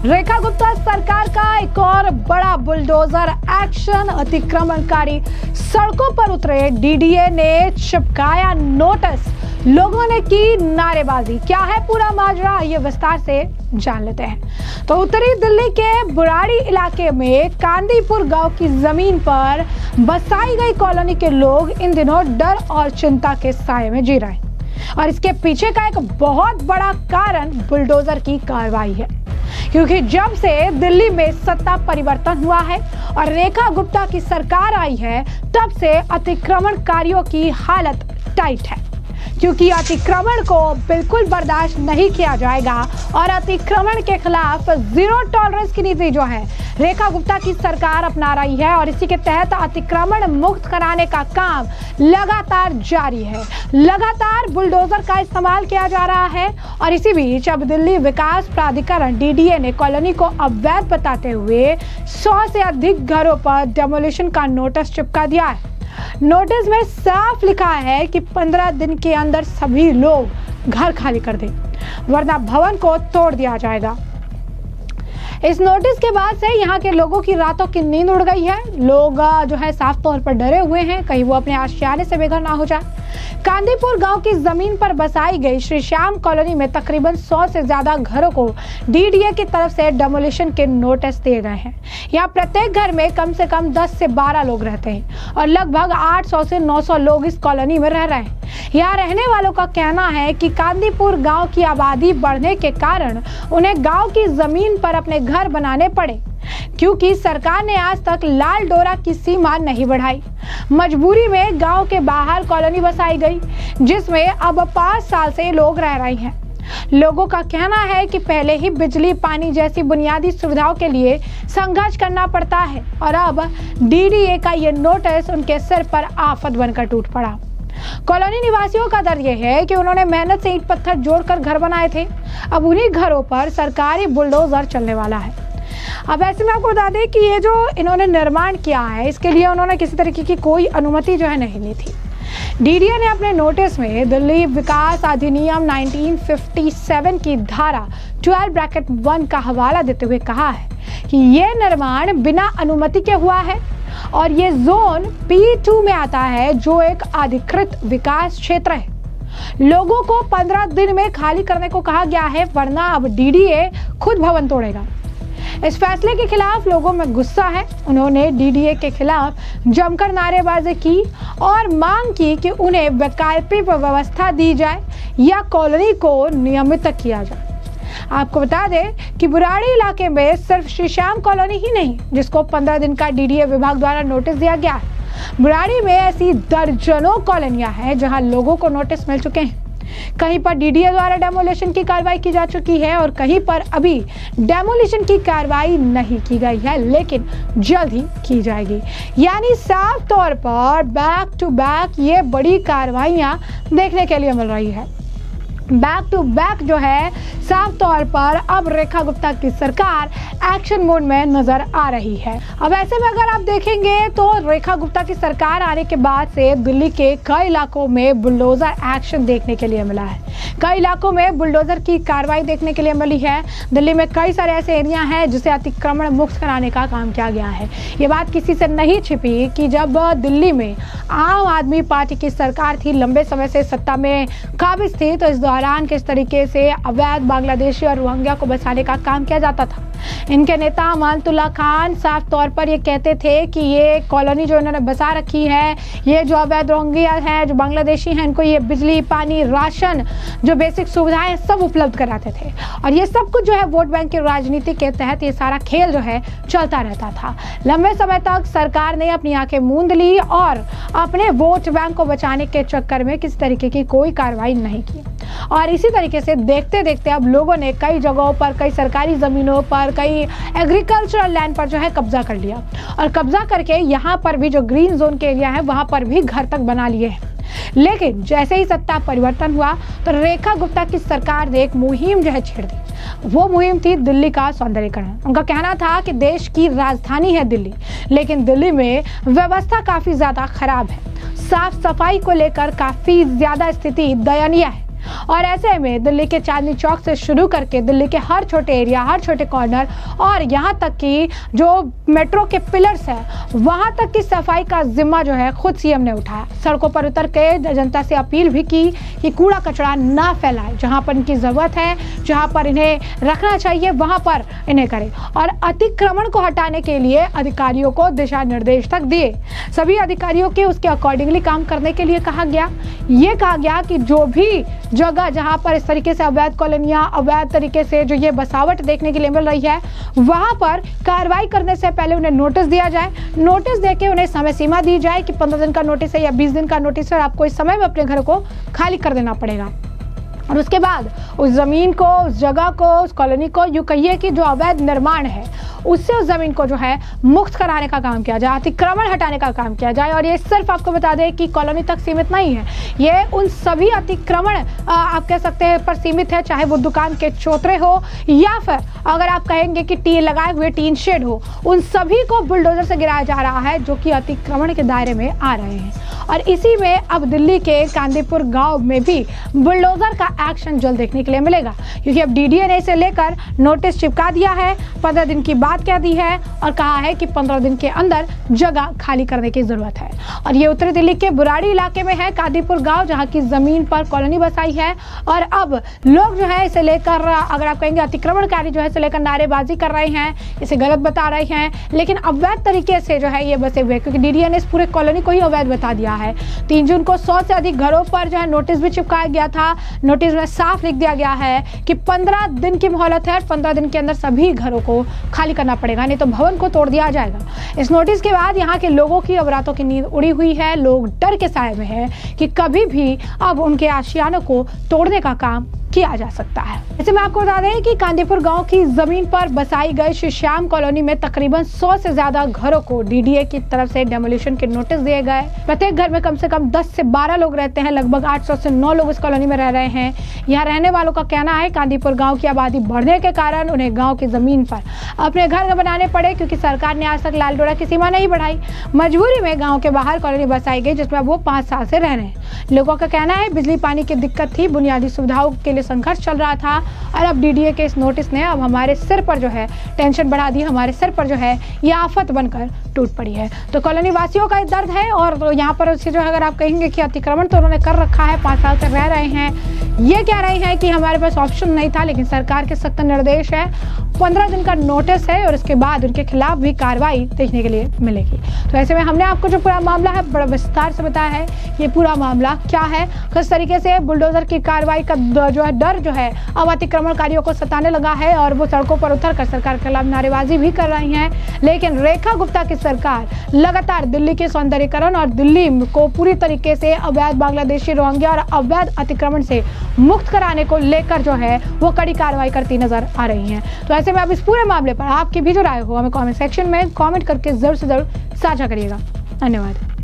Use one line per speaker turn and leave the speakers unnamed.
रेखा गुप्ता सरकार का एक और बड़ा बुलडोजर एक्शन। अतिक्रमणकारी सड़कों पर उतरे, डीडीए ने चिपकाया नोटिस, लोगों ने की नारेबाजी। क्या है पूरा माजरा, ये विस्तार से जान लेते हैं। तो उत्तरी दिल्ली के बुराड़ी इलाके में कांदीपुर गांव की जमीन पर बसाई गई कॉलोनी के लोग इन दिनों डर और चिंता के साए में जी रहे हैं, और इसके पीछे का एक बहुत बड़ा कारण बुलडोजर की कार्रवाई है। क्योंकि जब से दिल्ली में सत्ता परिवर्तन हुआ है और रेखा गुप्ता की सरकार आई है, तब से अतिक्रमणकारियों की हालत टाइट है। क्योंकि अतिक्रमण को बिल्कुल बर्दाश्त नहीं किया जाएगा और अतिक्रमण के खिलाफ जीरो टॉलरेंस की नीति जो है रेखा गुप्ता की सरकार अपना रही है, और इसी के तहत अतिक्रमण मुक्त कराने का काम लगातार जारी है। लगातार बुलडोजर का इस्तेमाल किया जा रहा है, और इसी बीच अब दिल्ली विकास प्राधिकरण डीडीए ने कॉलोनी को अवैध बताते हुए 100 से अधिक घरों पर डेमोलिशन का नोटिस चिपका दिया है। नोटिस में साफ लिखा है कि 15 दिन के अंदर सभी लोग घर खाली कर दें, वरना भवन को तोड़ दिया जाएगा। इस नोटिस के बाद से यहाँ के लोगों की रातों की नींद उड़ गई है। लोग जो है साफ तौर पर डरे हुए हैं, कहीं वो अपने आशियाने से बेघर ना हो जाए। कांदीपुर गांव की जमीन पर बसाई गई श्री श्याम कॉलोनी में तकरीबन 100 से ज्यादा घरों को डीडीए की तरफ से डेमोलिशन के नोटिस दिए गए हैं। यहाँ प्रत्येक घर में कम से कम 10 से 12 लोग रहते हैं, और लगभग 800 से 900 लोग इस कॉलोनी में रह रहे हैं। यहाँ रहने वालों का कहना है कि कांदीपुर गांव की आबादी बढ़ने के कारण उन्हें गांव की जमीन पर अपने घर बनाने पड़े, क्योंकि सरकार ने आज तक लाल डोरा की सीमा नहीं बढ़ाई। मजबूरी में गांव के बाहर कॉलोनी बसाई गई, जिसमें अब 5 साल से लोग रह रहे हैं। लोगों का कहना है कि पहले ही बिजली, पानी जैसी बुनियादी सुविधाओं के लिए संघर्ष करना पड़ता है, और अब डीडीए का ये नोटिस उनके सिर पर आफत बनकर टूट पड़ा। कॉलोनी निवासियों का दर्द यह है कि उन्होंने मेहनत से ईंट पत्थर जोड़कर घर बनाए थे, अब उन्हीं घरों पर सरकारी बुलडोजर चलने वाला है। अब ऐसे में आपको बता दें कि ये जो इन्होंने निर्माण किया है, इसके लिए उन्होंने किसी तरीके की कोई अनुमति जो है नहीं ली थी। डीडीए ने अपने नोटिस में दिल्ली विकास अधिनियम 1957 की धारा 12(1) का हवाला देते हुए कहा है कि ये निर्माण बिना अनुमति के हुआ है, और ये जोन P2 में आता है, जो एक अधिकृत विकास क्षेत्र है। लोगों को 15 दिन में खाली करने को कहा गया है, वरना अब डीडीए खुद भवन तोड़ेगा। इस फैसले के खिलाफ लोगों में गुस्सा है। उन्होंने डीडीए के खिलाफ जमकर नारेबाजी की और मांग की कि उन्हें वैकल्पिक व्यवस्था दी जाए या कॉलोनी को नियमित किया जाए। आपको बता दें कि बुराड़ी इलाके में सिर्फ श्री श्याम कॉलोनी ही नहीं, जिसको 15 दिन का डीडीए विभाग द्वारा नोटिस दिया गया है। बुराड़ी में ऐसी दर्जनों कॉलोनियां हैं जहां लोगों को नोटिस मिल चुके हैं। कहीं पर डीडीए द्वारा डेमोलिशन की कार्रवाई की जा चुकी है, और कहीं पर अभी डेमोलिशन की कार्रवाई नहीं की गई है, लेकिन जल्द ही की जाएगी। यानी साफ तौर पर बैक टू बैक ये बड़ी कार्रवाइयां देखने के लिए मिल रही है। बैक टू बैक जो है साफ तौर पर अब रेखा गुप्ता की सरकार एक्शन मोड में नजर आ रही है। अब ऐसे में अगर आप देखेंगे तो रेखा गुप्ता की सरकार आने के बाद से दिल्ली के कई इलाकों में बुलडोजर एक्शन देखने के लिए मिला है। कई इलाकों में बुलडोजर की कार्रवाई देखने के लिए मिली है। दिल्ली में कई सारे ऐसे एरिया हैं जिसे अतिक्रमण मुक्त कराने का काम किया गया है। ये बात किसी से नहीं छिपी कि जब दिल्ली में आम आदमी पार्टी की सरकार थी, लंबे समय से सत्ता में काबिज थी, तो इस दौरान किस तरीके से अवैध बांग्लादेशी और रोहिंग्या को बचाने का काम किया जाता था। इनके नेता अमानतुल्लाह खान साफ तौर पर ये कहते थे कि ये कॉलोनी जो इन्होंने बसा रखी है, ये जो अवैध रोहिंग्या हैं, जो बांग्लादेशी हैं, इनको ये बिजली, पानी, राशन, जो बेसिक सुविधाएं सब उपलब्ध कराते थे। और ये सब कुछ जो है वोट बैंक की राजनीति के तहत ये सारा खेल जो है चलता रहता था। लंबे समय तक सरकार ने अपनी आंखें मूंद ली और अपने वोट बैंक को बचाने के चक्कर में किसी तरीके की कोई कार्रवाई नहीं की। और इसी तरीके से देखते देखते अब लोगों ने कई जगहों पर, कई सरकारी जमीनों पर, कई एग्रीकल्चरल लैंड पर जो है कब्जा कर लिया, और कब्जा करके यहाँ पर भी जो ग्रीन जोन के एरिया है वहां पर भी घर तक बना लिए हैं। लेकिन जैसे ही सत्ता परिवर्तन हुआ तो रेखा गुप्ता की सरकार ने एक मुहिम जो है छेड़ दी। वो मुहिम थी दिल्ली का सौंदर्यीकरण। उनका कहना था कि देश की राजधानी है दिल्ली, लेकिन दिल्ली में व्यवस्था काफी ज्यादा खराब है। साफ सफाई को लेकर काफी ज्यादा स्थिति दयनीय है। और ऐसे में दिल्ली के चांदनी चौक से शुरू करके दिल्ली के हर छोटे एरिया, हर छोटे कॉर्नर और यहाँ तक कि जो मेट्रो के पिलर्स है वहाँ तक की सफाई का जिम्मा जो है खुद सीएम ने उठाया। सड़कों पर उतर के जनता से अपील भी की कि कूड़ा कचरा ना फैलाए, जहाँ पर इनकी ज़रूरत है, जहाँ पर इन्हें रखना चाहिए वहाँ पर इन्हें करें। और अतिक्रमण को हटाने के लिए अधिकारियों को दिशा निर्देश तक दिए। सभी अधिकारियों के उसके अकॉर्डिंगली काम करने के लिए कहा गया। ये कहा गया कि जो भी जगह जहाँ पर इस तरीके से अवैध कॉलोनियाँ, अवैध तरीके से जो ये बसावट देखने के लिए मिल रही है, वहाँ पर कार्रवाई करने से पहले उन्हें नोटिस दिया जाए। नोटिस देके उन्हें समय सीमा दी जाए कि 15 दिन का नोटिस है या 20 दिन का नोटिस है और आपको इस समय में अपने घर को खाली कर देना पड़ेगा। और उसके बाद उस ज़मीन को, उस जगह को, उस कॉलोनी को, यूँ कहिए कि जो अवैध निर्माण है उससे उस ज़मीन को जो है मुक्त कराने का काम किया जाए, अतिक्रमण हटाने का काम किया जाए। और ये सिर्फ आपको बता दें कि कॉलोनी तक सीमित नहीं है, ये उन सभी अतिक्रमण आप कह सकते हैं पर सीमित है, चाहे वो दुकान के चौतरे हो या फिर अगर आप कहेंगे कि टीन लगाए हुए टीन शेड हो, उन सभी को बुलडोजर से गिराया जा रहा है जो कि अतिक्रमण के दायरे में आ रहे हैं। और इसी में अब दिल्ली के कांदीपुर गांव में भी बुलडोजर का एक्शन जल्द देखने के लिए मिलेगा, क्योंकि अब डीडीए ने इसे लेकर नोटिस चिपका दिया है, 15 दिन की बात कह दी है और कहा है कि 15 दिन के अंदर जगह खाली करने की जरूरत है। और ये उत्तरी दिल्ली के बुराड़ी इलाके में है कांदीपुर गांव, जहां की जमीन पर कॉलोनी बसाई है। और अब लोग जो है इसे लेकर, अगर आप कहेंगे अतिक्रमणकारी जो है इसे लेकर नारेबाजी कर रहे हैं, इसे गलत बता रहे हैं, लेकिन अवैध तरीके से जो है ये बसे हुए, क्योंकि डीडीए ने इस पूरे कॉलोनी को ही अवैध बता दिया है। 3 जून को 100 से अधिक घरों पर जो है नोटिस भी चिपकाया गया था। नोटिस में साफ लिख दिया गया है कि 15 दिन की मोहलत है और 15 दिन के अंदर सभी घरों को खाली करना पड़ेगा, नहीं तो भवन को तोड़ दिया जाएगा। इस नोटिस के बाद यहाँ के लोगों की अब रातों की नींद उड़ी हुई है। लोग डर के साए में हैं कि कभी भी अब उनके आशियानों को तोड़ने का काम किया जा सकता है। ऐसे में आपको बता दें कि कांदीपुर गांव की जमीन पर बसाई गई श्री श्याम कॉलोनी में तकरीबन 100 से ज्यादा घरों को डीडीए की तरफ से डेमोलिशन के नोटिस दिए गए। प्रत्येक घर में कम से कम 10 से 12 लोग रहते हैं। लगभग 800 से 9 लोग इस कॉलोनी में रह रहे हैं। यहाँ रहने वालों का कहना है कांदीपुर गाँव की आबादी बढ़ने के कारण उन्हें गाँव की जमीन पर अपने घर बनाने पड़े, क्योंकि सरकार ने आज तक लाल डोरा की सीमा नहीं बढ़ाई। मजबूरी में गाँव के बाहर कॉलोनी बसाई गई, जिसमें वो 5 साल से रह रहे हैं। लोगों का कहना है बिजली पानी की दिक्कत थी, बुनियादी सुविधाओं के लिए संघर्ष चल रहा था और अब डीडीए के इस नोटिस ने अब हमारे सिर पर जो है टेंशन बढ़ा दी, हमारे सिर पर जो है ये आफत बनकर टूट पड़ी है। तो कॉलोनी वासियों का दर्द है। और तो यहाँ पर जो है अगर आप कहेंगे कि अतिक्रमण तो उन्होंने कर रखा है, 5 साल से रह रहे हैं, ये कह रहे हैं कि हमारे पास ऑप्शन नहीं था, लेकिन सरकार के सख्त निर्देश है, 15 दिन का नोटिस है और उसके बाद उनके खिलाफ भी कार्रवाई देखने के लिए मिलेगी। तो ऐसे में हमने आपको जो पूरा मामला है बड़ा विस्तार से बताया है, ये पूरा मामला क्या है, किस तरीके से बुलडोजर की कार्रवाई का जो है डर जो है अब अतिक्रमणकारियों को सताने लगा है और वो सड़कों पर उतरकर सरकार के खिलाफ नारेबाजी भी कर रही हैं। लेकिन रेखा गुप्ता की सरकार लगातार दिल्ली के सौंदर्यीकरण और दिल्ली को पूरी तरीके से अवैध बांग्लादेशी, रोहिंग्या और अवैध अतिक्रमण से मुक्त कराने को लेकर जो है वो कड़ी कार्रवाई करती नजर आ रही हैं। तो ऐसे में अब इस पूरे मामले पर आपकी भी जो राय हो हमें कमेंट सेक्शन में कमेंट करके जरूर से जरूर साझा करिएगा। धन्यवाद।